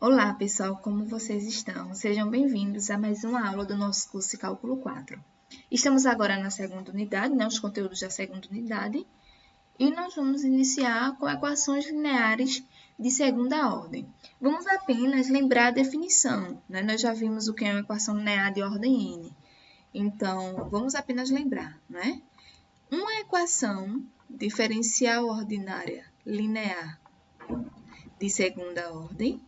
Olá, pessoal, como vocês estão? Sejam bem-vindos a mais uma aula do nosso curso de Cálculo 4. Estamos agora na segunda unidade, os conteúdos da segunda unidade, e nós vamos iniciar com equações lineares de segunda ordem. Vamos apenas lembrar a definição, Nós já vimos o que é uma equação linear de ordem n. Então, vamos apenas lembrar, Uma equação diferencial ordinária linear de segunda ordem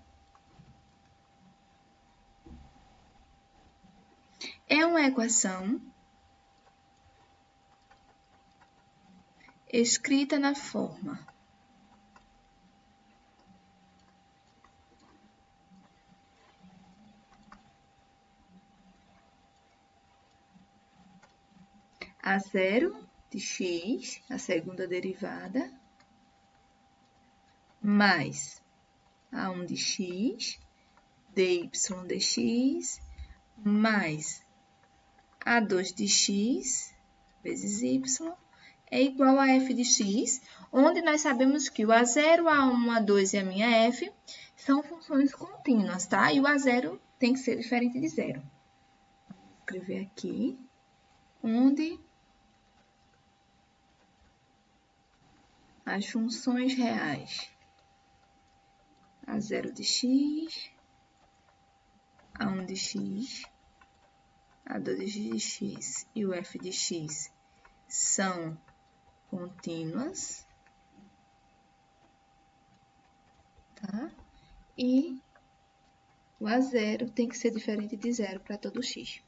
é uma equação escrita na forma A0 de x, a segunda derivada, mais A1 de x, dy dx, mais A2 de x, vezes y, é igual a f de x, onde nós sabemos que o A0, A1, A2 e a minha f são funções contínuas, tá? E o A0 tem que ser diferente de zero. Vou escrever aqui, onde as funções reais A0 de x, A1 de x, A2 de x e o f de x são contínuas, tá? E o A0 tem que ser diferente de zero para todo x,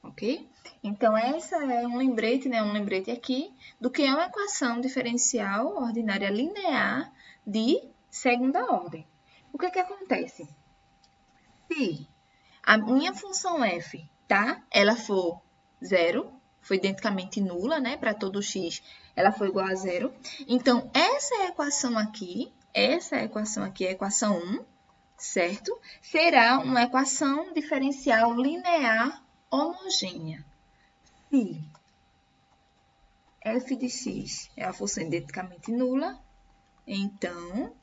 ok? Então, essa é um lembrete, Um lembrete aqui do que é uma equação diferencial ordinária linear de segunda ordem. O que acontece? Se a minha função f, tá? Ela for zero, foi identicamente nula, Para todo x, ela foi igual a zero. Então, essa equação aqui, é a equação 1, certo? Será uma equação diferencial linear homogênea. Se f de x é a função identicamente nula, então,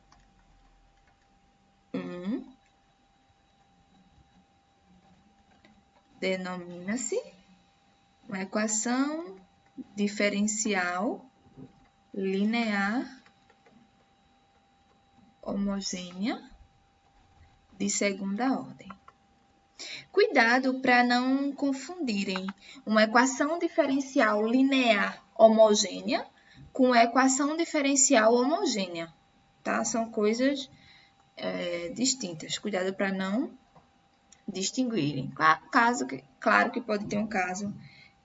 1 denomina-se uma equação diferencial linear homogênea de segunda ordem. Cuidado para não confundirem uma equação diferencial linear homogênea com equação diferencial homogênea, tá? São coisas distintas. Cuidado para não distinguirem. Claro que pode ter um caso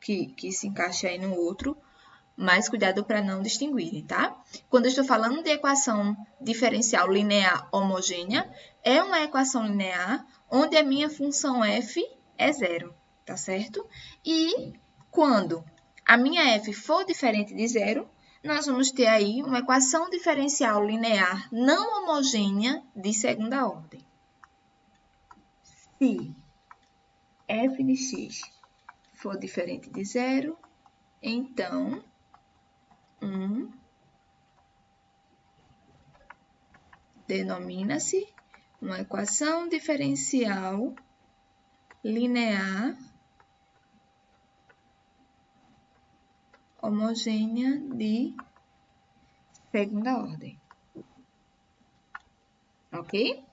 que se encaixe aí no outro, mas cuidado para não distinguirem, tá? Quando eu estou falando de equação diferencial linear homogênea, é uma equação linear onde a minha função f é zero, tá certo? E quando a minha f for diferente de zero, nós vamos ter aí uma equação diferencial linear não homogênea de segunda ordem. Se f de x for diferente de zero, então, 1 denomina-se uma equação diferencial linear homogênea de segunda ordem. Ok?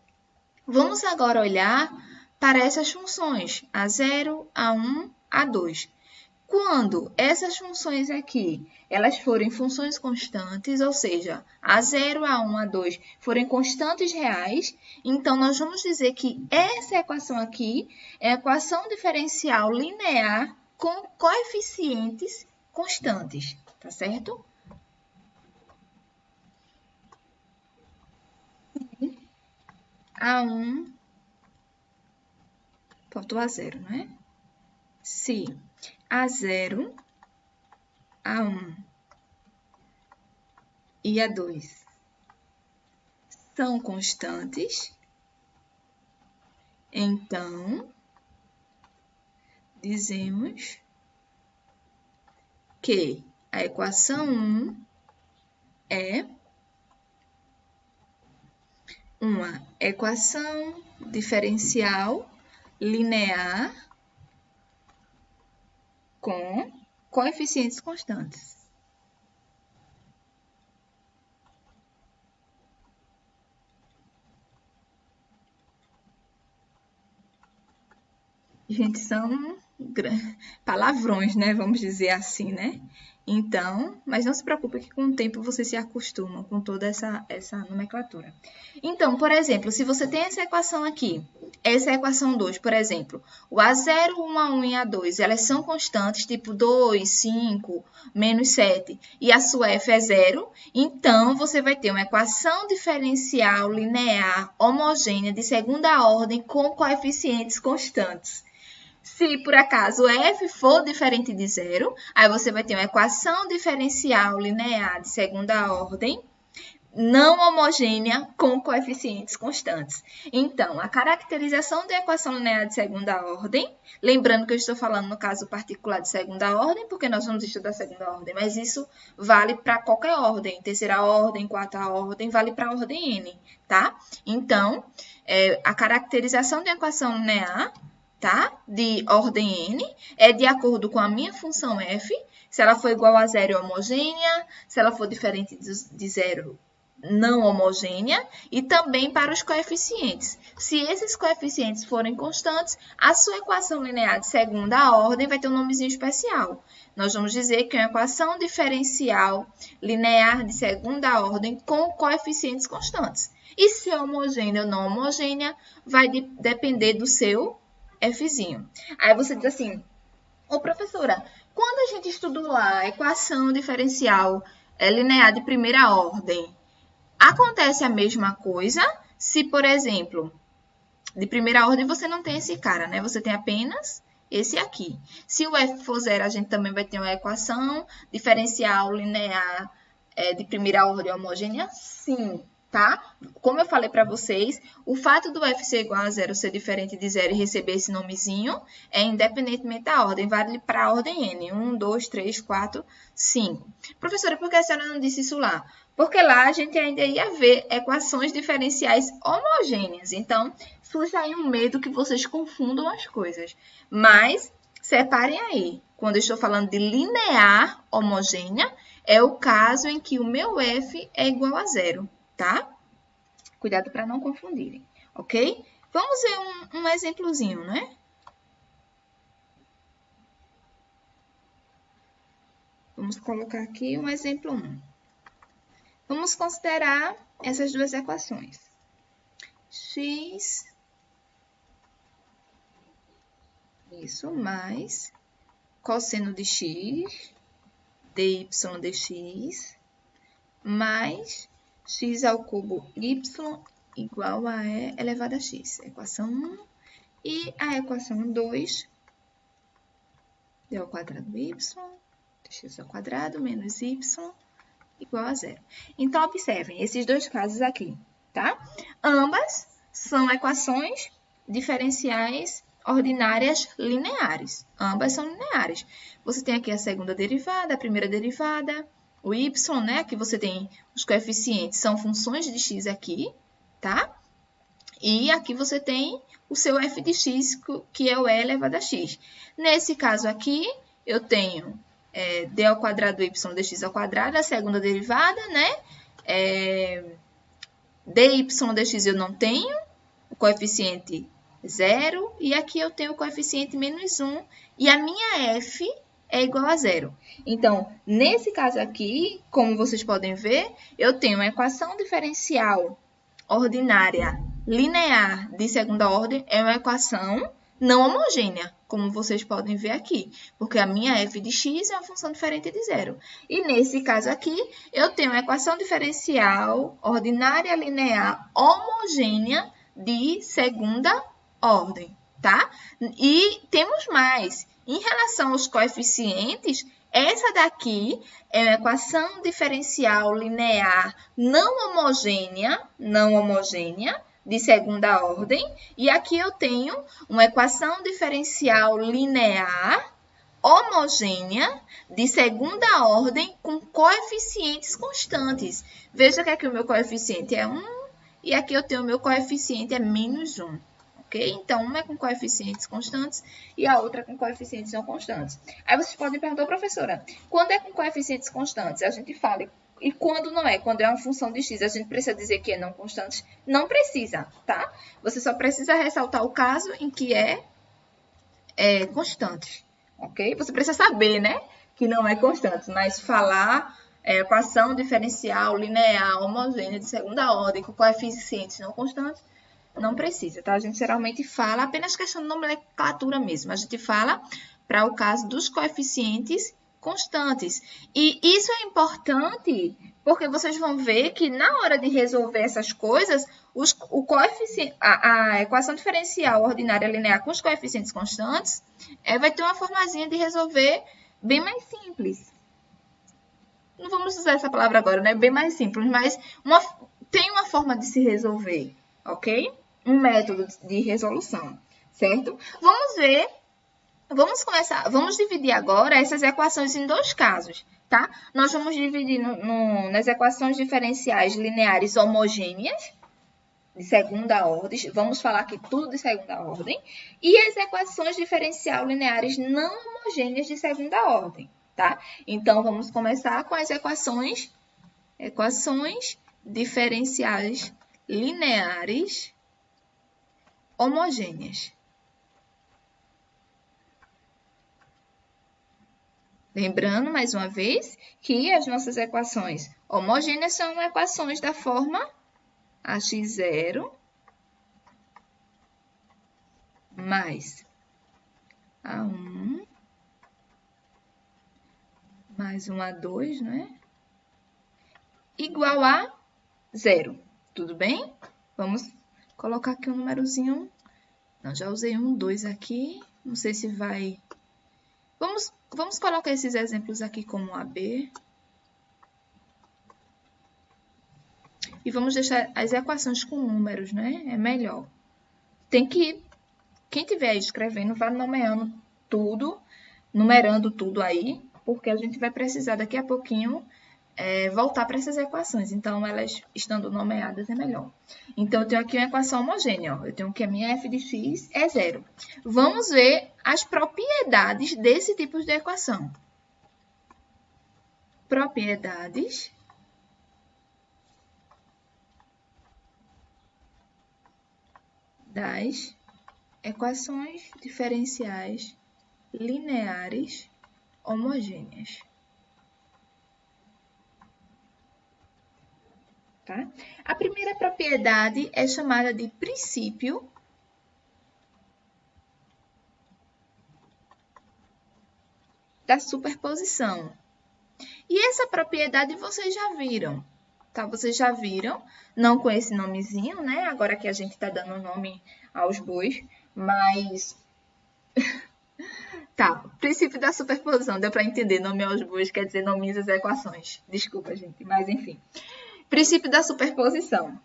Vamos agora olhar para essas funções, A0, A1, A2. Quando essas funções aqui, elas forem funções constantes, ou seja, A0, A1, A2 forem constantes reais, então nós vamos dizer que essa equação aqui é a equação diferencial linear com coeficientes constantes, tá certo? A1 ponto A0, Se A0, A1 e A2 são constantes, então, dizemos que a equação 1 é uma equação diferencial linear com coeficientes constantes. Gente, são palavrões, né? Vamos dizer assim, né? Então, mas não se preocupe que com o tempo você se acostuma com toda essa nomenclatura. Então, por exemplo, se você tem essa equação aqui, essa é a equação 2, por exemplo, o A0, o 1, A1 e A2, elas são constantes, tipo 2, 5, menos 7, e a sua F é 0, então você vai ter uma equação diferencial linear homogênea de segunda ordem com coeficientes constantes. Se, por acaso, f for diferente de zero, aí você vai ter uma equação diferencial linear de segunda ordem não homogênea com coeficientes constantes. Então, a caracterização da equação linear de segunda ordem, lembrando que eu estou falando no caso particular de segunda ordem, porque nós vamos estudar segunda ordem, mas isso vale para qualquer ordem, terceira ordem, quarta ordem, vale para a ordem n, tá? Então, a caracterização da equação linear, tá? De ordem n, é de acordo com a minha função f, se ela for igual a zero é homogênea, se ela for diferente de zero, não homogênea, e também para os coeficientes. Se esses coeficientes forem constantes, a sua equação linear de segunda ordem vai ter um nomezinho especial. Nós vamos dizer que é uma equação diferencial linear de segunda ordem com coeficientes constantes. E se é homogênea ou não homogênea, vai depender do seu Fzinho. Aí você diz assim, ô professora, quando a gente estudou lá a equação diferencial linear de primeira ordem, acontece a mesma coisa se, por exemplo, de primeira ordem você não tem esse cara, né? Você tem apenas esse aqui. Se o f for zero, a gente também vai ter uma equação diferencial linear de primeira ordem homogênea? Sim, tá? Como eu falei para vocês, o fato do f ser igual a zero ser diferente de zero e receber esse nomezinho é independentemente da ordem, vale para a ordem n. 1, 2, 3, 4, 5. Professora, por que a senhora não disse isso lá? Porque lá a gente ainda ia ver equações diferenciais homogêneas. Então, surge aí um medo que vocês confundam as coisas. Mas, separem aí. Quando eu estou falando de linear homogênea, é o caso em que o meu f é igual a zero, tá? Cuidado para não confundirem, ok? Vamos ver um exemplozinho, né? Vamos colocar aqui um exemplo 1. Vamos considerar essas duas equações. X, isso, mais cosseno de x, dy dx, mais x ao cubo y igual a e elevado a x. Equação 1 e a equação 2, d ao quadrado y, dx ao quadrado menos y igual a zero. Então, observem esses dois casos aqui, tá? Ambas são equações diferenciais ordinárias lineares. Ambas são lineares. Você tem aqui a segunda derivada, a primeira derivada, o y, né? Aqui você tem os coeficientes, são funções de x aqui, tá? E aqui você tem o seu f de x, que é o e elevado a x. Nesse caso aqui, eu tenho d ao quadrado y dx ao quadrado, a segunda derivada, né? Dy dx eu não tenho, o coeficiente 0, e aqui eu tenho o coeficiente menos 1, e a minha f é igual a 0. Então, nesse caso aqui, como vocês podem ver, eu tenho uma equação diferencial ordinária linear de segunda ordem, é uma equação não homogênea, como vocês podem ver aqui, porque a minha f de x é uma função diferente de zero. E nesse caso aqui, eu tenho uma equação diferencial ordinária linear homogênea de segunda ordem, tá? E temos mais. Em relação aos coeficientes, essa daqui é uma equação diferencial linear não homogênea, de segunda ordem, e aqui eu tenho uma equação diferencial linear homogênea de segunda ordem com coeficientes constantes. Veja que aqui o meu coeficiente é 1 E aqui eu tenho o meu coeficiente é menos 1. Ok? Então, uma é com coeficientes constantes e a outra é com coeficientes não constantes. Aí vocês podem perguntar, professora, quando é com coeficientes constantes, a gente fala, e quando não é? Quando é uma função de x, a gente precisa dizer que é não constante? Não precisa, tá? Você só precisa ressaltar o caso em que é constante, ok? Você precisa saber, né, que não é constante, mas falar equação diferencial, linear, homogênea de segunda ordem com coeficientes não constantes, não precisa, tá? A gente geralmente fala apenas questão de nomenclatura mesmo. A gente fala para o caso dos coeficientes constantes. E isso é importante porque vocês vão ver que na hora de resolver essas coisas, o coeficiente, a equação diferencial ordinária linear com os coeficientes constantes vai ter uma formazinha de resolver bem mais simples. Não vamos usar essa palavra agora, né? Bem mais simples, mas tem uma forma de se resolver, ok? Um método de resolução, certo? Vamos ver, vamos dividir agora essas equações em dois casos, tá? Nós vamos dividir nas equações diferenciais lineares homogêneas, de segunda ordem, vamos falar aqui tudo de segunda ordem, e as equações diferencial lineares não homogêneas de segunda ordem, tá? Então, vamos começar com as equações diferenciais lineares homogêneas. Lembrando, mais uma vez, que as nossas equações homogêneas são equações da forma ax0 mais a1 mais 1 a2, né? Igual a 0. Tudo bem? Vamos colocar aqui um númerozinho. Não, já usei 1, 2 aqui. Não sei se vai... Vamos colocar esses exemplos aqui como AB. E vamos deixar as equações com números, né? É melhor. Quem estiver escrevendo, vá nomeando tudo, numerando tudo aí, porque a gente vai precisar daqui a pouquinho voltar para essas equações. Então, elas estando nomeadas é melhor. Então, eu tenho aqui uma equação homogênea. Ó. Eu tenho que a minha f de x é 0. Vamos ver as propriedades desse tipo de equação. Propriedades das equações diferenciais lineares homogêneas. Tá? A primeira propriedade é chamada de princípio da superposição. E essa propriedade vocês já viram, tá? Vocês já viram, não com esse nomezinho, né? Agora que a gente está dando nome aos bois, mas... Tá, princípio da superposição, deu para entender, nome aos bois quer dizer nome às equações. Desculpa, gente, mas enfim. Princípio da superposição.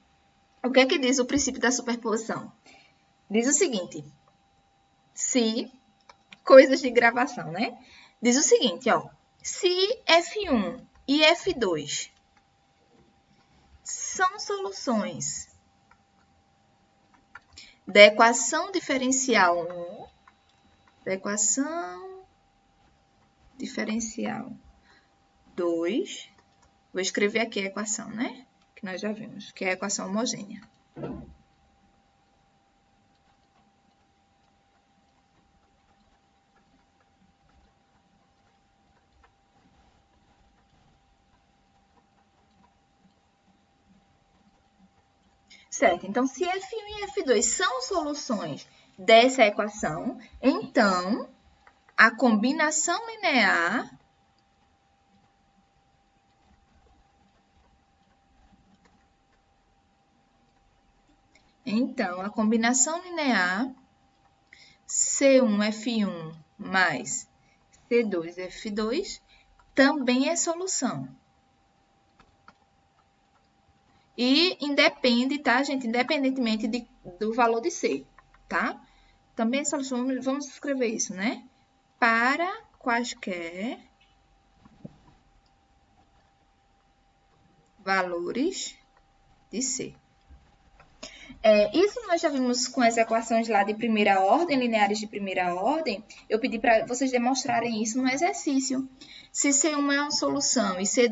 O que é que diz o princípio da superposição? Diz o seguinte, se... Coisas de gravação, né? Diz o seguinte, ó. Se F1 e F2 são soluções da equação diferencial 1, da equação diferencial 2, vou escrever aqui a equação, né? Que nós já vimos, que é a equação homogênea. Certo, então se F1 e F2 são soluções dessa equação, então a combinação linear C1F1 mais C2F2 também é solução. E independe, tá, gente? Independentemente do valor de C, tá? Também é solução, vamos escrever isso, né? Para quaisquer valores de C. Isso nós já vimos com as equações lá de primeira ordem, lineares de primeira ordem. Eu pedi para vocês demonstrarem isso no exercício. Se C1 é uma solução e se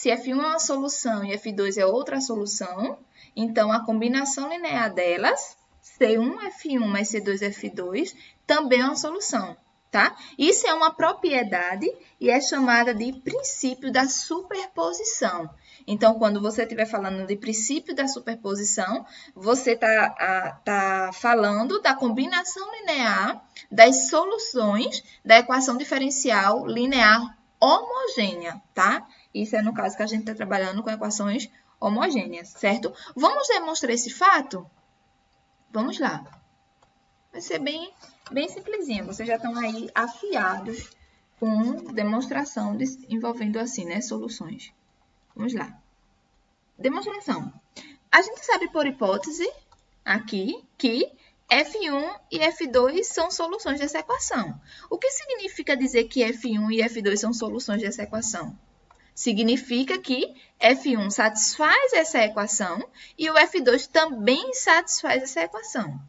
F1 é uma solução e F2 é outra solução, então a combinação linear delas, C1, F1 mais C2, F2, também é uma solução, tá? Isso é uma propriedade e é chamada de princípio da superposição. Então, quando você estiver falando de princípio da superposição, você está falando da combinação linear das soluções da equação diferencial linear homogênea, tá? Isso é no caso que a gente está trabalhando com equações homogêneas, certo? Vamos demonstrar esse fato? Vamos lá. Vai ser bem simplesinho. Vocês já estão aí afiados com demonstração envolvendo assim, né, soluções. Vamos lá. Demonstração. A gente sabe por hipótese aqui que F1 e F2 são soluções dessa equação. O que significa dizer que F1 e F2 são soluções dessa equação? Significa que F1 satisfaz essa equação e o F2 também satisfaz essa equação.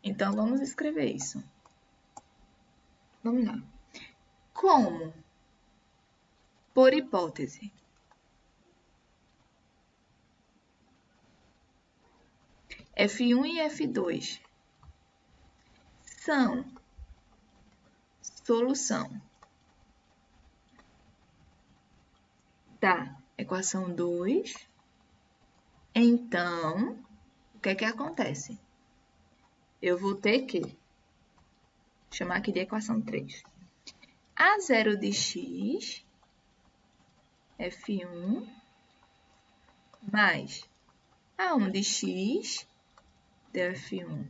Então, vamos escrever isso. Vamos lá. Como? Por hipótese. F1 e F2 são solução da equação 2. Então, o que é que acontece? Eu vou ter que chamar aqui de equação 3. A0 de x, F1, mais A1 de x, df1,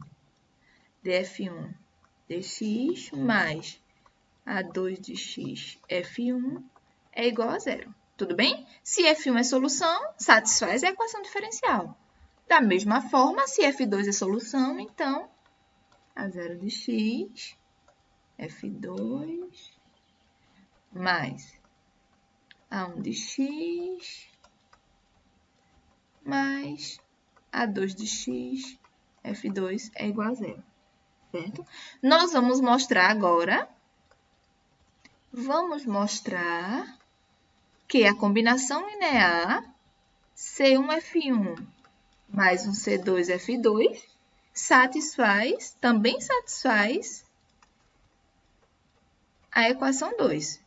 df1 dx, mais A2 de x, F1, é igual a zero. Tudo bem? Se F1 é solução, satisfaz a equação diferencial. Da mesma forma, se F2 é solução, então, A0 de x, F2, mais A1 de x, mais A2 de x, F2 é igual a zero, certo? Nós vamos mostrar agora, que a combinação linear C1F1 mais um C2F2 também satisfaz a equação 2.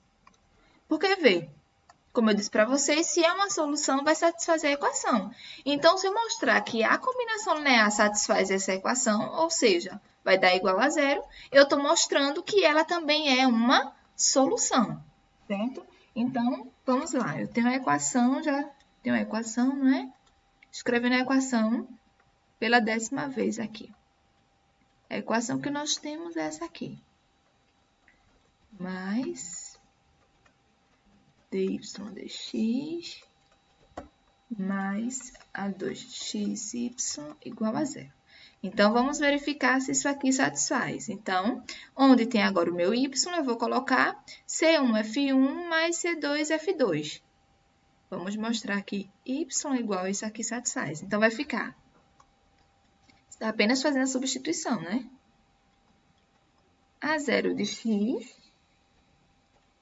Porque, vê, como eu disse para vocês, se é uma solução, vai satisfazer a equação. Então, se eu mostrar que a combinação linear satisfaz essa equação, ou seja, vai dar igual a zero, eu estou mostrando que ela também é uma solução, certo? Então, vamos lá. Eu tenho a equação, já tenho a equação, não é? Escrevendo a equação pela 10ª vez aqui. A equação que nós temos é essa aqui. Mais dy dx mais A2xy igual a zero. Então, vamos verificar se isso aqui satisfaz. Então, onde tem agora o meu y, eu vou colocar C1F1 mais C2F2. Vamos mostrar que y igual a isso aqui satisfaz. Então, vai ficar. Está apenas fazendo a substituição, né? A0 de x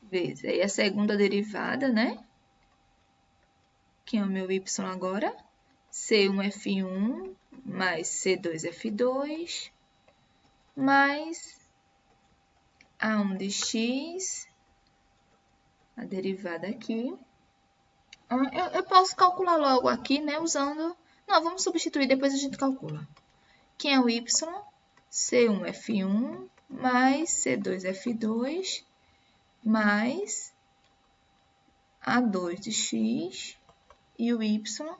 vezes aí a segunda derivada, né? Que é o meu y agora. C1F1 mais C2F2 mais A1 de x, a derivada aqui. Eu posso calcular logo aqui, né? Usando... Não, vamos substituir, depois a gente calcula. Que é o y, C1F1 mais C2F2 mais A2 de x e o y.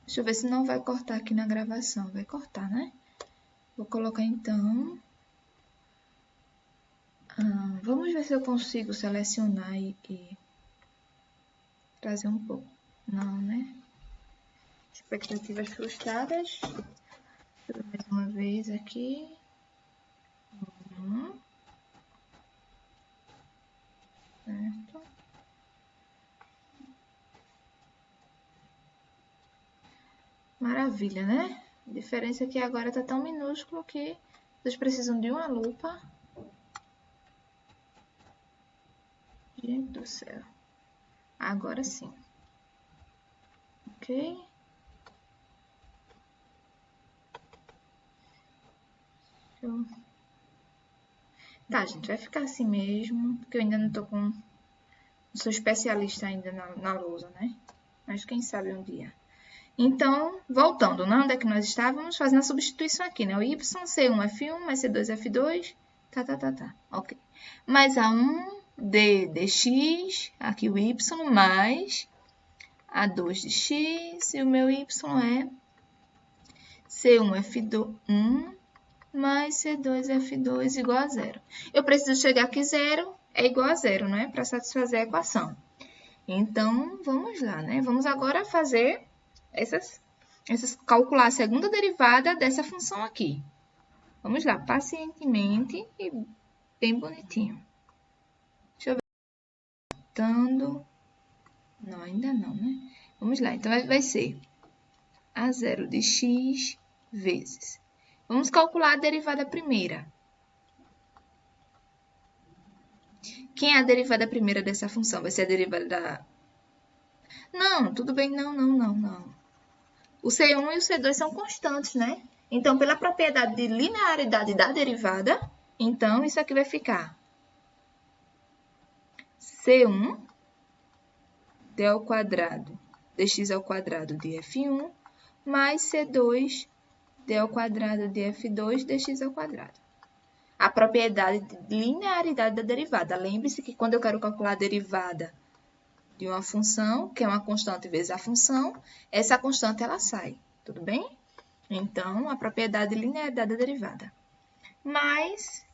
Deixa eu ver se não vai cortar aqui na gravação. Vai cortar, né? Vou colocar, então... vamos ver se eu consigo selecionar e trazer um pouco. Não, né? Expectativas frustradas. Mais uma vez aqui. Certo. Maravilha, né? A diferença aqui agora está tão minúsculo que vocês precisam de uma lupa. Gente do céu. Agora sim. Ok? Tá, gente, vai ficar assim mesmo, porque eu ainda não tô com... Não sou especialista ainda na lousa, né? Mas quem sabe um dia. Então, voltando, né? Onde é que nós estávamos? Fazendo a substituição aqui, né? O Y, C1, F1, mais C2, F2, tá. Ok. Mais A1, D, dx, aqui o Y, mais A2 de x, e o meu Y é C1, F1, mais C2, F2 igual a zero. Eu preciso chegar aqui zero, é igual a zero, né? Para satisfazer a equação. Então, vamos lá, né? Vamos agora fazer calcular a segunda derivada dessa função aqui. Vamos lá, pacientemente e bem bonitinho. Deixa eu ver. Botando. Não, ainda não, né? Vamos lá, então vai ser A0 de x vezes. Vamos calcular a derivada primeira. Quem é a derivada primeira dessa função? Vai ser a derivada da... Não, tudo bem, não. O C1 e o C2 são constantes, né? Então, pela propriedade de linearidade da derivada, então, isso aqui vai ficar C1 d ao quadrado dx ao quadrado de F1 mais C2 d ao quadrado de F2 dx ao quadrado. A propriedade de linearidade da derivada. Lembre-se que quando eu quero calcular a derivada de uma função, que é uma constante vezes a função, essa constante ela sai, tudo bem? Então, a propriedade de linearidade da derivada. Mais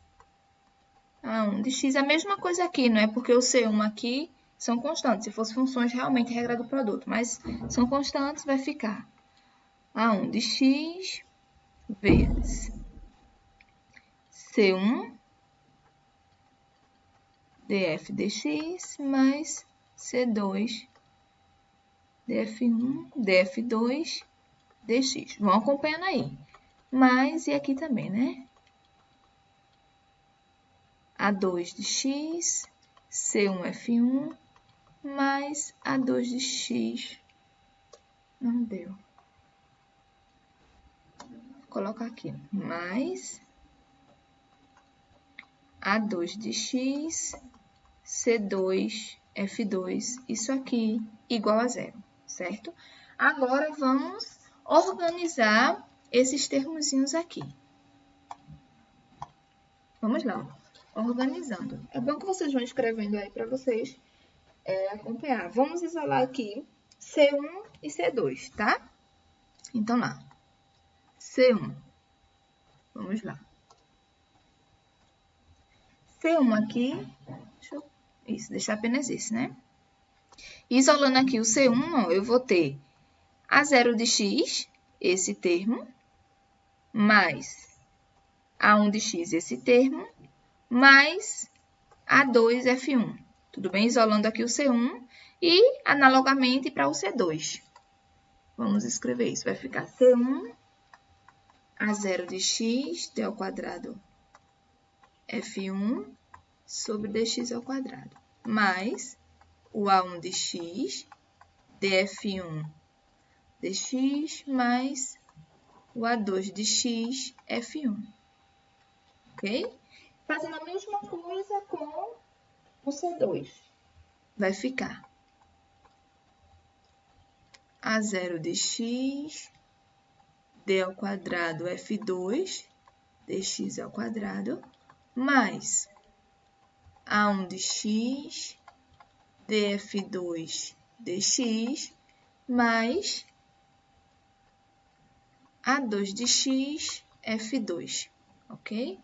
A1 de x, a mesma coisa aqui, não é? Porque o C1 aqui são constantes. Se fossem funções, realmente, regra do produto. Mas são constantes, vai ficar A1 de x vezes C1 df dx mais C2 df1 df2 dx. Vão acompanhando aí. Mais, e aqui também, né? A2 de x, C1F1, mais A2 de x. Não deu. Vou colocar aqui. Mais A2 de x, C2F2. Isso aqui igual a zero, certo? Agora, vamos organizar esses termozinhos aqui. Vamos lá. Organizando. É bom que vocês vão escrevendo aí para vocês acompanhar. Vamos isolar aqui C1 e C2, tá? Então, lá. C1. Vamos lá. C1 aqui. Deixar apenas esse, né? Isolando aqui o C1, ó, eu vou ter A0 de x, esse termo, mais A1 de x, esse termo, mais A2F1. Tudo bem? Isolando aqui o C1 e, analogamente, para o C2. Vamos escrever isso. Vai ficar C1, A0 de x, d ao quadrado F1, sobre dx ao quadrado. Mais o A1 de x, df1 dx, mais o A2 de x, F1. Ok? Fazendo a mesma coisa com o C2. Vai ficar A0 de x, d ao quadrado F2, dx ao quadrado, mais A1 de x, df2 dx, mais A2 de x, F2, ok?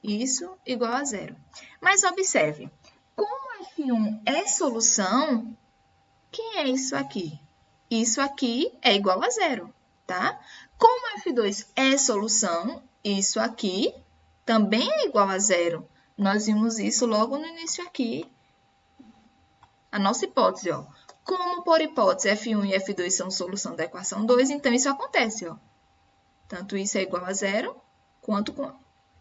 Isso igual a zero. Mas observe, como F1 é solução, quem é isso aqui? Isso aqui é igual a zero, tá? Como F2 é solução, isso aqui também é igual a zero. Nós vimos isso logo no início aqui. A nossa hipótese, ó. Como, por hipótese, F1 e F2 são solução da equação 2, então isso acontece, ó. Tanto isso é igual a zero, quanto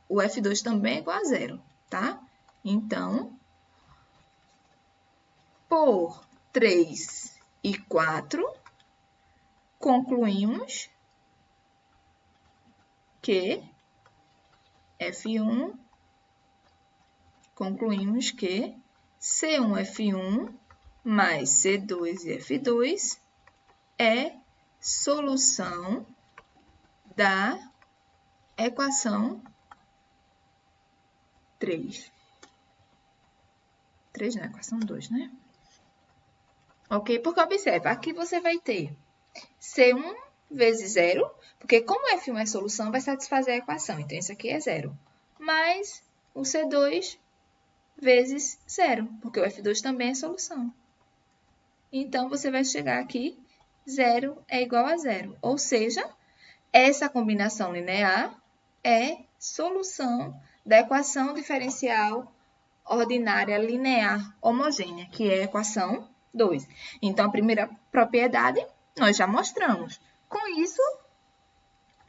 o F2 também é igual a zero, tá? Então, por 3 e 4, concluímos que F1, C1F1 mais C2 e F2 é solução da equação 3. 3 não, equação 2, né? Ok? Porque observa, aqui você vai ter C1 vezes 0, porque como F1 é solução, vai satisfazer a equação. Então, isso aqui é 0. Mais o C2 vezes 0, porque o F2 também é solução. Então, você vai chegar aqui, 0 é igual a 0. Ou seja, essa combinação linear é solução da equação diferencial ordinária linear homogênea, que é a equação 2. Então, a primeira propriedade nós já mostramos. Com isso,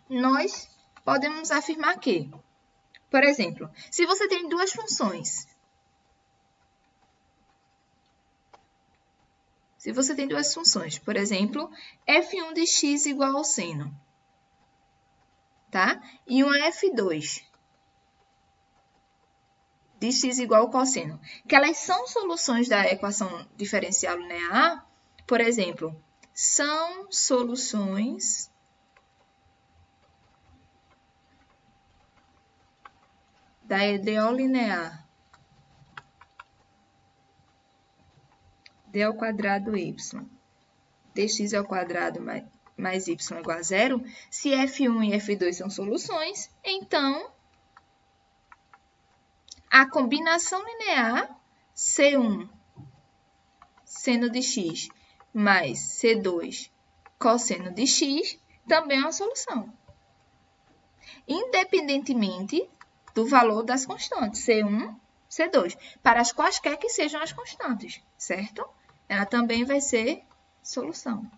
nós podemos afirmar que, por exemplo, se você tem duas funções, por exemplo, f1 de x igual ao seno, tá? E uma f2 de x igual ao cosseno, que elas são soluções da equação diferencial linear, por exemplo, são soluções da EDO linear d ao quadrado y dx ao quadrado mais y igual a zero, se f1 e f2 são soluções, então a combinação linear C1 seno de x mais C2 cosseno de x também é uma solução. Independentemente do valor das constantes, C1, C2, para as quaisquer que sejam as constantes, certo? Ela também vai ser solução.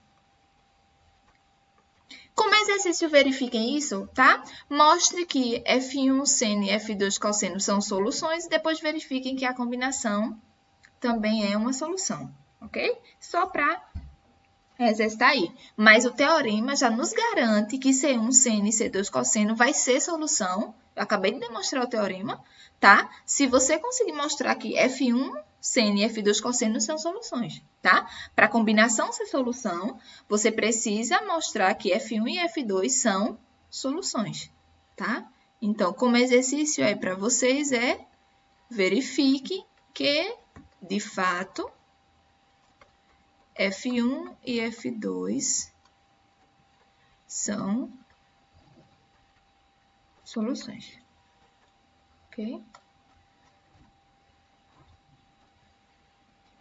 Como exercício, verifiquem isso, tá? Mostre que F1 seno e F2 cosseno são soluções e depois verifiquem que a combinação também é uma solução, ok? Só para exercitar aí. Mas o teorema já nos garante que C1 seno e C2 cosseno vai ser solução. Eu acabei de demonstrar o teorema, tá? Se você conseguir mostrar que F1 seno e F2 cosseno são soluções, tá? Para a combinação ser solução, você precisa mostrar que F1 e F2 são soluções, tá? Então, como exercício aí para vocês verifique que, de fato, F1 e F2 são soluções, ok?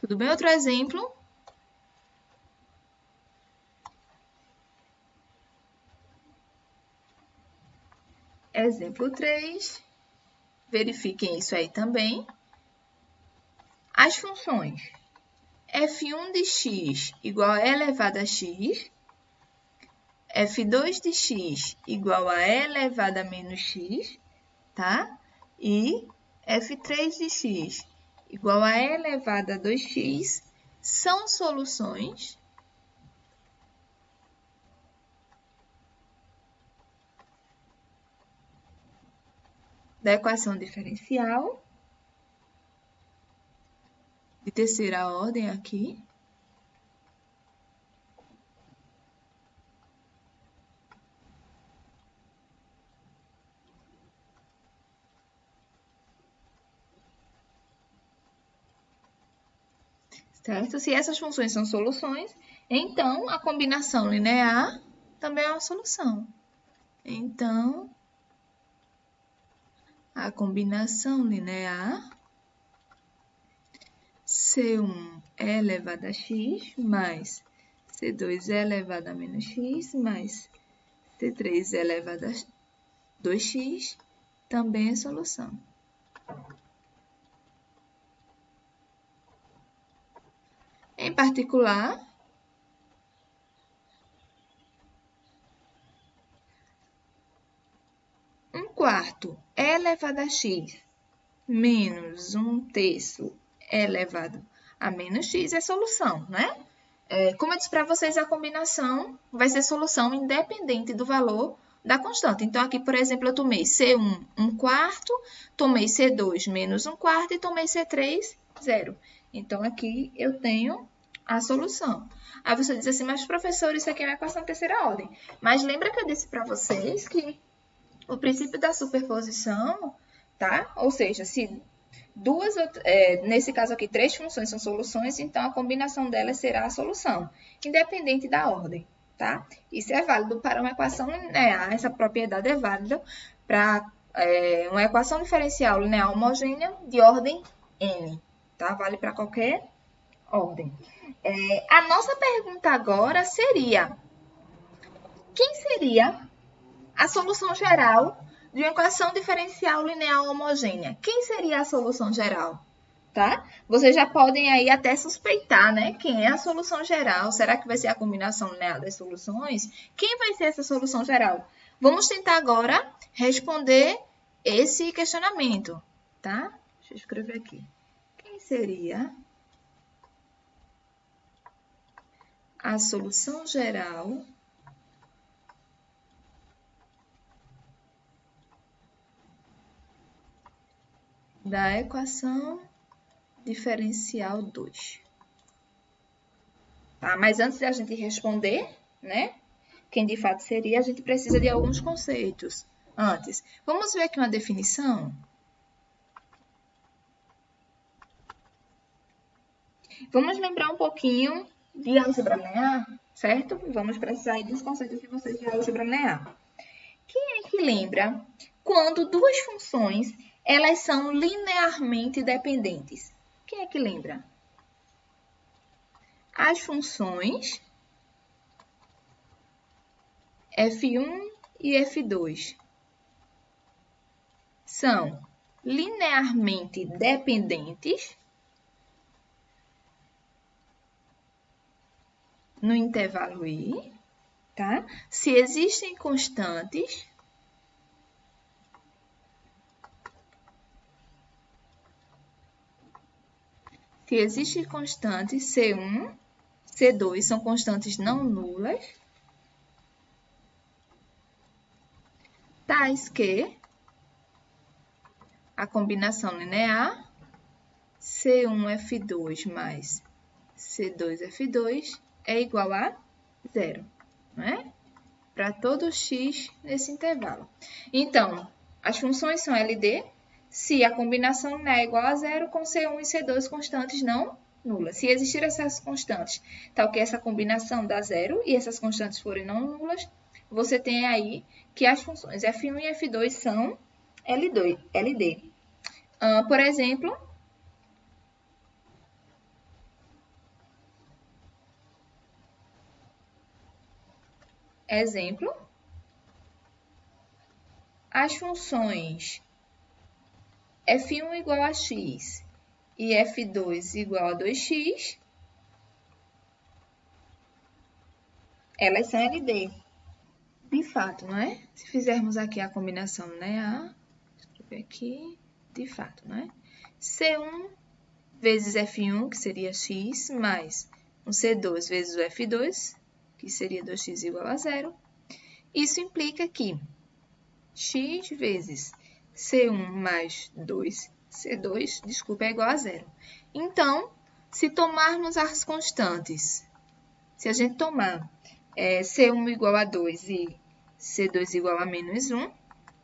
Tudo bem? Outro exemplo. Exemplo 3. Verifiquem isso aí também. As funções f1 de x igual a e elevado a x, f2 de x igual a e elevado a menos x, tá? E f3 de x igual a e elevado a 2x são soluções da equação diferencial de terceira ordem aqui. Certo? Se essas funções são soluções, então a combinação linear também é uma solução. Então, a combinação linear C1 é elevado a x mais C2 é elevado a menos x mais C3 é elevado a 2x também é solução. Em particular, um quarto elevado a x menos 1/3 elevado a menos x é solução, né? Como eu disse para vocês, a combinação vai ser solução independente do valor da constante. Então, aqui, por exemplo, eu tomei C1, 1/4, tomei C2, menos 1/4 e tomei C3, 0. Então, aqui eu tenho a solução. Aí você diz assim, mas professor, isso aqui é uma equação de terceira ordem. Mas lembra que eu disse para vocês que o princípio da superposição, tá? Ou seja, se nesse caso aqui, 3 funções são soluções, então a combinação delas será a solução, independente da ordem, tá? Isso é válido para uma equação linear, essa propriedade é válida para uma equação diferencial linear homogênea de ordem n, tá? Vale para qualquer ordem. A nossa pergunta agora seria, quem seria a solução geral de uma equação diferencial linear homogênea? Quem seria a solução geral? Tá? Vocês já podem aí até suspeitar, né? Quem é a solução geral? Será que vai ser a combinação linear das soluções? Quem vai ser essa solução geral? Vamos tentar agora responder esse questionamento, tá? Deixa eu escrever aqui. Quem seria a solução geral da equação diferencial 2? Tá? Mas antes de a gente responder, né? Quem de fato seria, a gente precisa de alguns conceitos. Antes, vamos ver aqui uma definição. Vamos lembrar um pouquinho de álgebra linear, certo? Vamos precisar aí dos conceitos de vocês de álgebra linear. Quem é que lembra quando duas funções elas são linearmente dependentes? Quem é que lembra? As funções f1 e f2 são linearmente dependentes no intervalo i, tá? Se existem constantes C1, C2 são constantes não nulas, tais que a combinação linear C1F2 mais C2F2 é igual a 0, não é? Para todo x nesse intervalo. Então, as funções são LD se a combinação linear é igual a 0 com C1 e C2 constantes não nulas. Se existir essas constantes, tal que essa combinação dá 0 e essas constantes forem não nulas, você tem aí que as funções f1 e f2 são LD. Por exemplo, as funções f1 igual a x e f2 igual a 2x, elas são LD. De fato, não é? Se fizermos aqui a combinação linear, escrever aqui, de fato, não é? C1 vezes f1, que seria x, mais um C2 vezes o f2, que seria 2x igual a 0. Isso implica que x vezes C1 mais 2C2, desculpa, é igual a 0. Então, se tomarmos as constantes, se a gente tomar C1 igual a 2 e C2 igual a menos 1,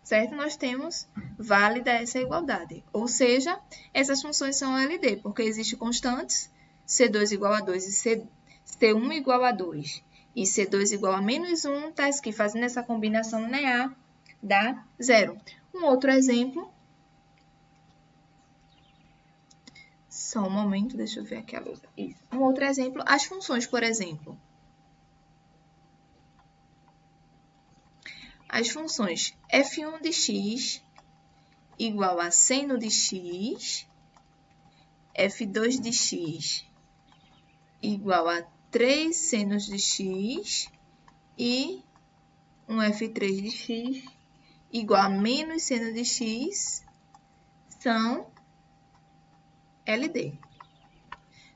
certo? Nós temos válida essa igualdade. Ou seja, essas funções são LD, porque existem constantes, C2 igual a 2 e C1 igual a 2 e C2 igual a menos 1, tais que fazendo essa combinação linear dá 0. Um outro exemplo. Só um momento, deixa eu ver aqui a lousa. Isso. Um outro exemplo, as funções, por exemplo. As funções f1 de x igual a seno de x, f2 de x igual a 3 senos de x e um f3 de x igual a menos seno de x são LD.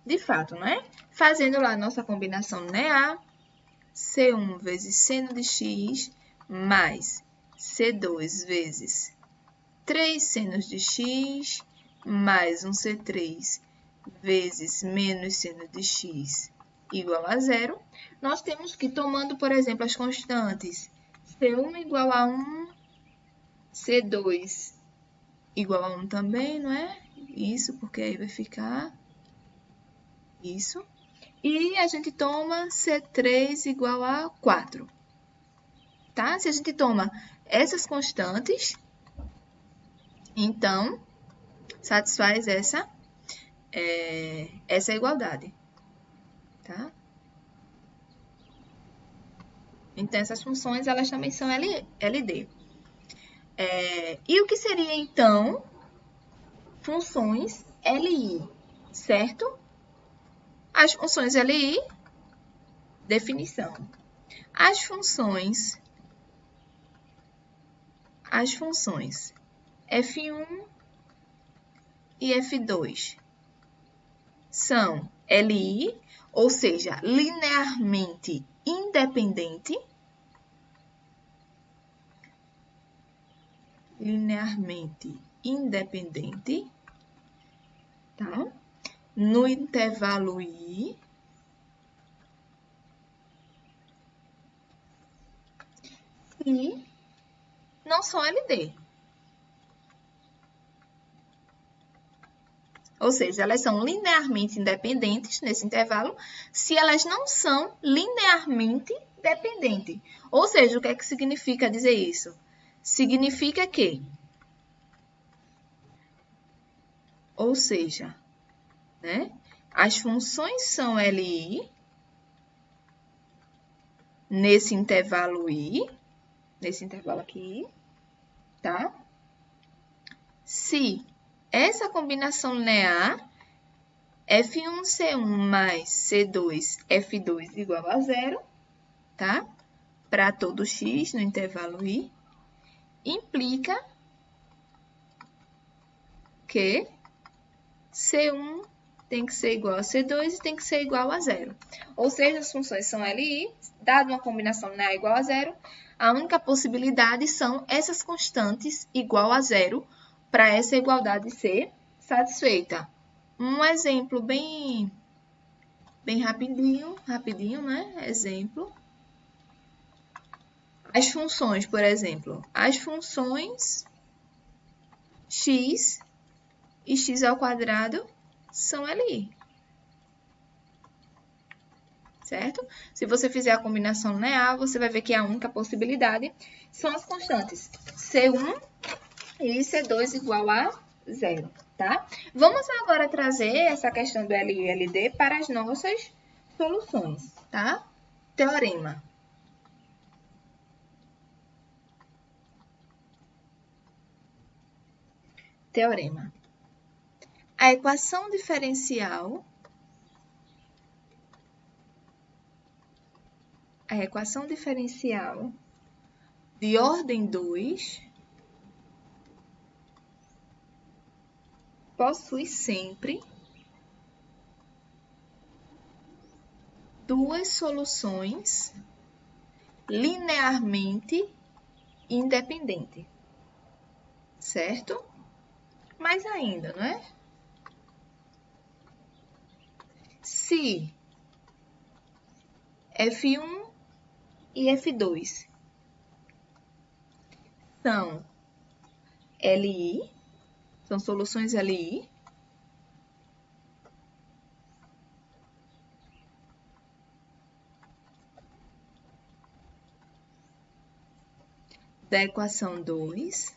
De fato, não é? Fazendo lá a nossa combinação NEA, C1 vezes seno de x mais C2 vezes 3 senos de x mais um C3 vezes menos seno de x igual a zero, nós temos que, tomando, por exemplo, as constantes C1 igual a 1, C2 igual a 1 também, não é? Isso, porque aí vai ficar isso. E a gente toma C3 igual a 4. Tá? Se a gente toma essas constantes, então, satisfaz essa igualdade. Tá? Então, essas funções, elas também são LD. E o que seria, então, funções LI, certo? As funções LI, definição. As funções F1 e F2 são LI, ou seja, linearmente independente. Tá? No intervalo I. E não são LD. Ou seja, elas são linearmente independentes nesse intervalo se elas não são linearmente dependentes. Ou seja, o que é que significa dizer isso? Significa que, ou seja, né, as funções são LI nesse intervalo I, nesse intervalo aqui, tá? Se essa combinação linear F1C1 mais C2 F2 igual a zero, tá? Para todo x no intervalo I, implica que C1 tem que ser igual a C2 e tem que ser igual a zero. Ou seja, as funções são LI, dada uma combinação linear igual a zero, a única possibilidade são essas constantes igual a zero para essa igualdade ser satisfeita. Um exemplo bem rapidinho, né? Exemplo. As funções, por exemplo, as funções x e x ao quadrado são LI. Certo? Se você fizer a combinação linear, você vai ver que a única possibilidade são as constantes C1 e C2 igual a zero, tá? Vamos agora trazer essa questão do LI e LD para as nossas soluções, tá? Teorema. Teorema. A equação diferencial de ordem 2 possui sempre duas soluções linearmente independentes, certo? Mais ainda, não é? Se F1 e F2 são LI, são soluções LI, da equação 2,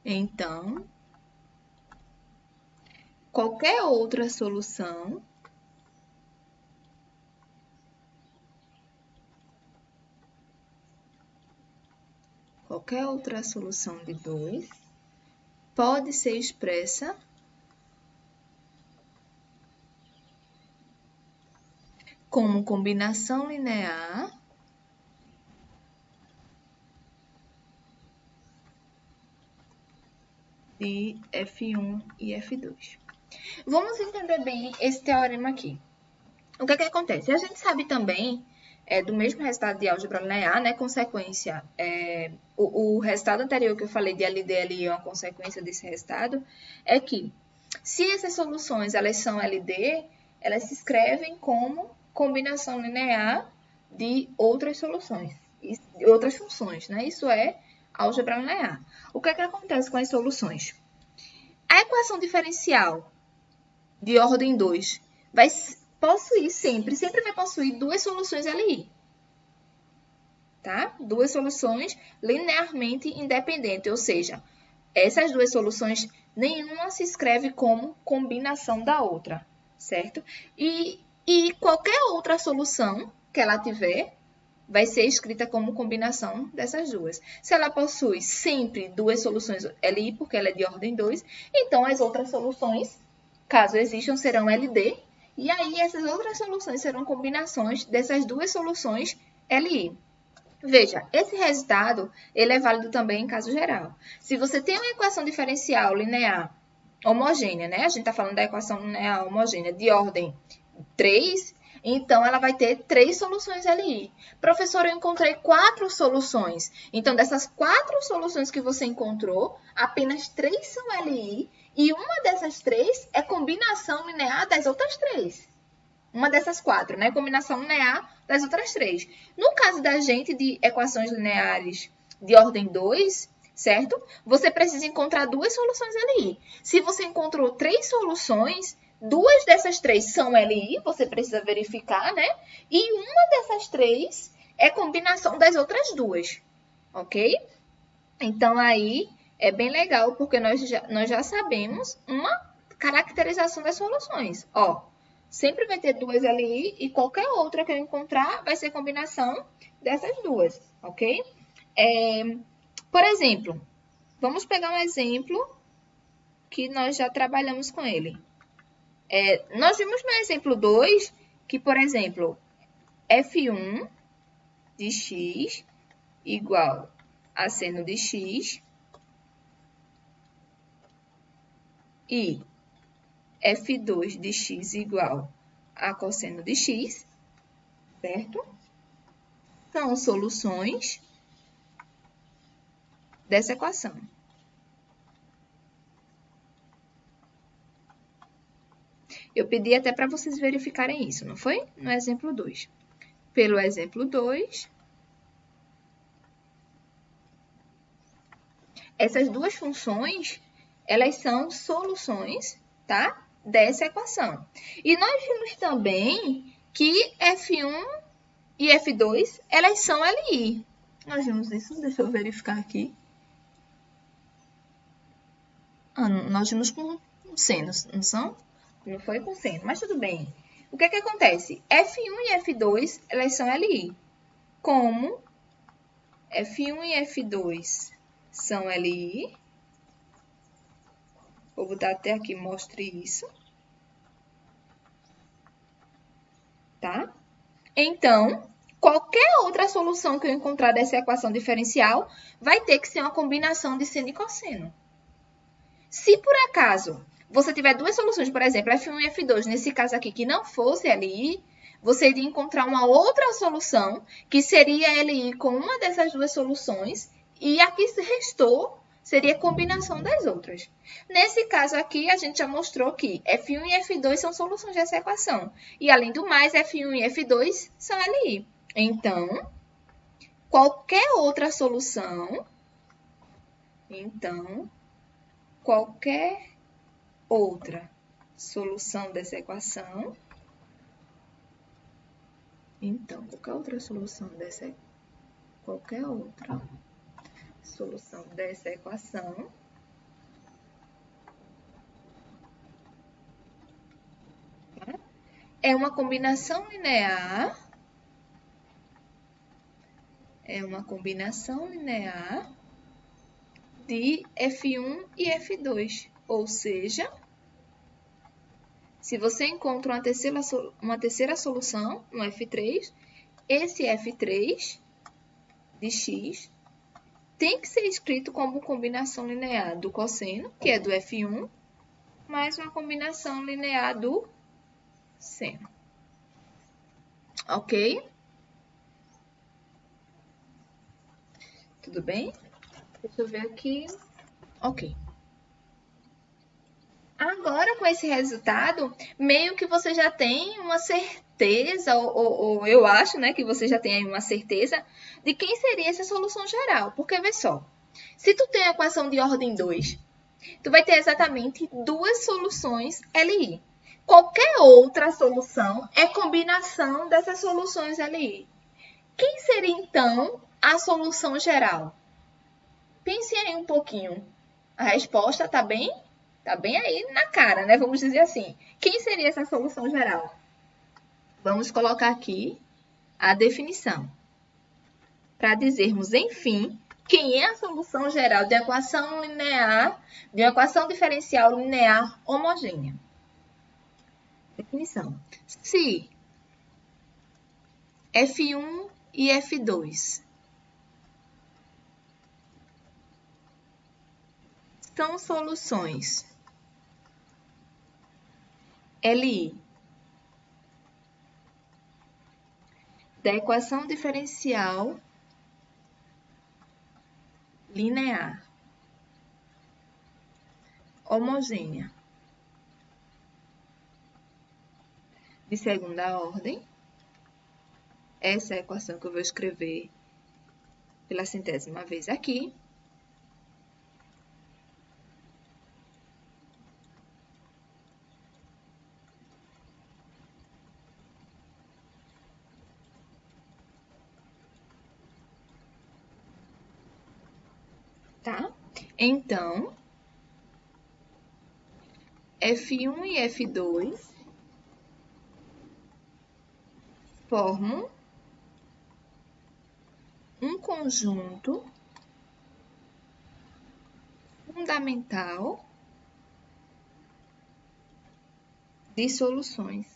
então, qualquer outra solução de 2 pode ser expressa como combinação linear de F1 e F2. Vamos entender bem esse teorema aqui. O que é que acontece? A gente sabe também do mesmo resultado de álgebra linear, né? Consequência, o resultado anterior que eu falei de LD e LI é uma consequência desse resultado, é que se essas soluções elas são LD, elas se escrevem como combinação linear de outras soluções, outras funções, né? Isso é álgebra linear. O que é que acontece com as soluções? A equação diferencial de ordem 2 vai possuir sempre vai possuir duas soluções LI. Tá? Duas soluções linearmente independentes, ou seja, essas duas soluções, nenhuma se escreve como combinação da outra, certo? E qualquer outra solução que ela tiver vai ser escrita como combinação dessas duas. Se ela possui sempre duas soluções LI, porque ela é de ordem 2, então as outras soluções, caso existam, serão LD, e aí essas outras soluções serão combinações dessas duas soluções LI. Veja, esse resultado ele é válido também em caso geral. Se você tem uma equação diferencial linear homogênea, né? A gente está falando da equação linear homogênea de ordem 3, então ela vai ter 3 soluções LI. Professor, eu encontrei 4 soluções. Então, dessas 4 soluções que você encontrou, apenas 3 são LI e uma dessas 3 é combinação linear das outras 3. Uma dessas 4, né? Combinação linear das outras 3. No caso da gente de equações lineares de ordem 2, certo? Você precisa encontrar 2 soluções LI. Se você encontrou 3 soluções, 2 dessas 3 são LI, você precisa verificar, né? E uma dessas 3 é combinação das outras 2, ok? Então, aí é bem legal, porque nós já sabemos uma caracterização das soluções. Ó, sempre vai ter 2 LI e qualquer outra que eu encontrar vai ser combinação dessas duas, ok? Por exemplo, vamos pegar um exemplo que nós já trabalhamos com ele. Nós vimos no exemplo 2 que, por exemplo, F1 de x igual a seno de x e F2 de x igual a cosseno de x, certo? São soluções dessa equação. Eu pedi até para vocês verificarem isso, não foi? No exemplo 2. Pelo exemplo 2, essas duas funções, elas são soluções, tá? Dessa equação. E nós vimos também que F1 e F2, elas são LI. Nós vimos isso, deixa eu verificar aqui. Nós vimos com seno, não são? Não foi com seno, mas tudo bem. O que é que acontece? F1 e F2, elas são LI. Como F1 e F2 são LI, vou botar até aqui, mostre isso. Tá? Então, qualquer outra solução que eu encontrar dessa equação diferencial vai ter que ser uma combinação de seno e cosseno. Se por acaso você tiver duas soluções, por exemplo, F1 e F2, nesse caso aqui, que não fosse LI, você iria encontrar uma outra solução, que seria LI com uma dessas duas soluções, e a que restou seria a combinação das outras. Nesse caso aqui, a gente já mostrou que F1 e F2 são soluções dessa equação. E, além do mais, F1 e F2 são LI. Então, qualquer outra solução... qualquer outra solução dessa equação, é uma combinação linear, de F1 e F2, ou seja, Se você encontra uma terceira solução, um F3, esse F3 de x tem que ser escrito como combinação linear do cosseno, que é do F1, mais uma combinação linear do seno. Ok? Tudo bem? Deixa eu ver aqui. Ok. Agora, com esse resultado, meio que você já tem uma certeza, ou eu acho, né, que você já tem aí uma certeza de quem seria essa solução geral. Porque, vê só, se tu tem a equação de ordem 2, tu vai ter exatamente duas soluções LI. Qualquer outra solução é combinação dessas soluções LI. Quem seria, então, a solução geral? Pense aí um pouquinho. A resposta tá bem aí na cara, né? Vamos dizer assim. Quem seria essa solução geral? Vamos colocar aqui a definição. Para dizermos, enfim, quem é a solução geral de equação linear, de uma equação diferencial linear homogênea. Definição. Se F1 e F2 são soluções LI da equação diferencial linear homogênea de segunda ordem. Essa é a equação que eu vou escrever pela 100ª vez aqui. Tá? Então, F1 e F2 formam um conjunto fundamental de soluções.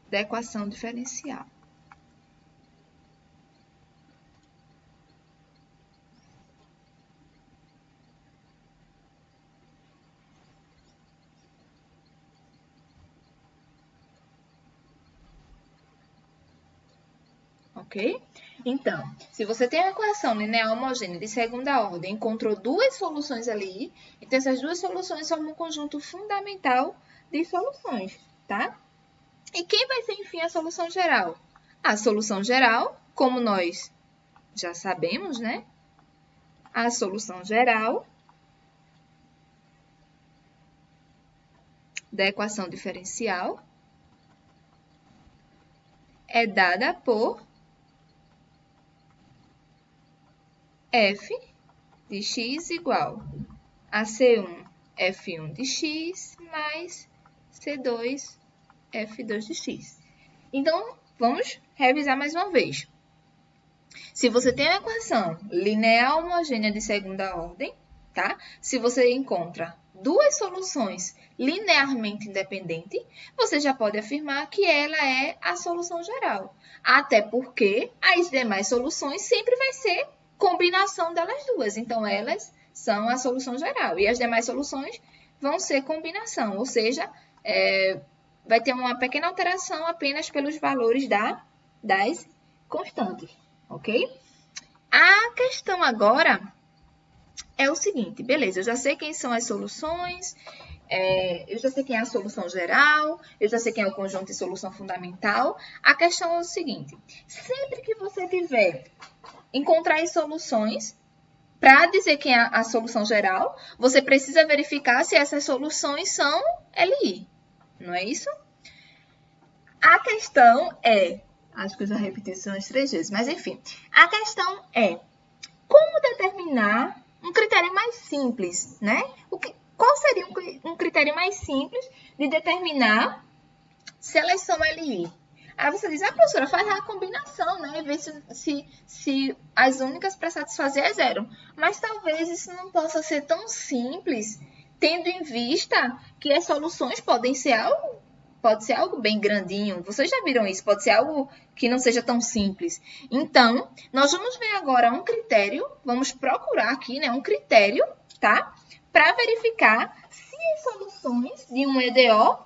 Da equação diferencial. Ok? Então, se você tem uma equação linear homogênea de segunda ordem, encontrou duas soluções ali, então essas duas soluções formam um conjunto fundamental de soluções, tá? E quem vai ser, enfim, a solução geral? A solução geral, como nós já sabemos, né? A solução geral da equação diferencial é dada por f de x igual a C1 F1 de x mais C2 F2 de x. Então, vamos revisar mais uma vez. Se você tem uma equação linear homogênea de segunda ordem, tá? Se você encontra duas soluções linearmente independentes, você já pode afirmar que ela é a solução geral. Até porque as demais soluções sempre vai ser combinação delas duas. Então, elas são a solução geral. E as demais soluções vão ser combinação, ou seja, vai ter uma pequena alteração apenas pelos valores das constantes, ok? A questão agora é o seguinte, beleza, eu já sei quem são as soluções, eu já sei quem é a solução geral, eu já sei quem é o conjunto de solução fundamental. A questão é o seguinte, sempre que você tiver encontrar as soluções, para dizer quem é a solução geral, você precisa verificar se essas soluções são LI, não é isso? A questão é, acho que eu já repeti isso umas 3 vezes, mas enfim, a questão é como determinar um critério mais simples, né? Qual seria um critério mais simples de determinar se elas são LI? Aí você diz, professora, faz a combinação, né? E vê se as únicas para satisfazer é zero. Mas talvez isso não possa ser tão simples, tendo em vista que as soluções podem ser pode ser algo bem grandinho. Vocês já viram isso? Pode ser algo que não seja tão simples. Então, nós vamos ver agora um critério, vamos procurar aqui, né, um critério, tá? Para verificar se as soluções de um EDO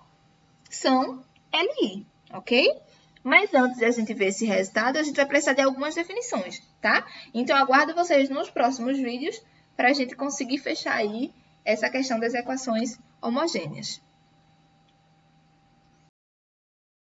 são LI, ok? Mas antes de a gente ver esse resultado, a gente vai precisar de algumas definições, tá? Então, aguardo vocês nos próximos vídeos para a gente conseguir fechar aí essa questão das equações homogêneas.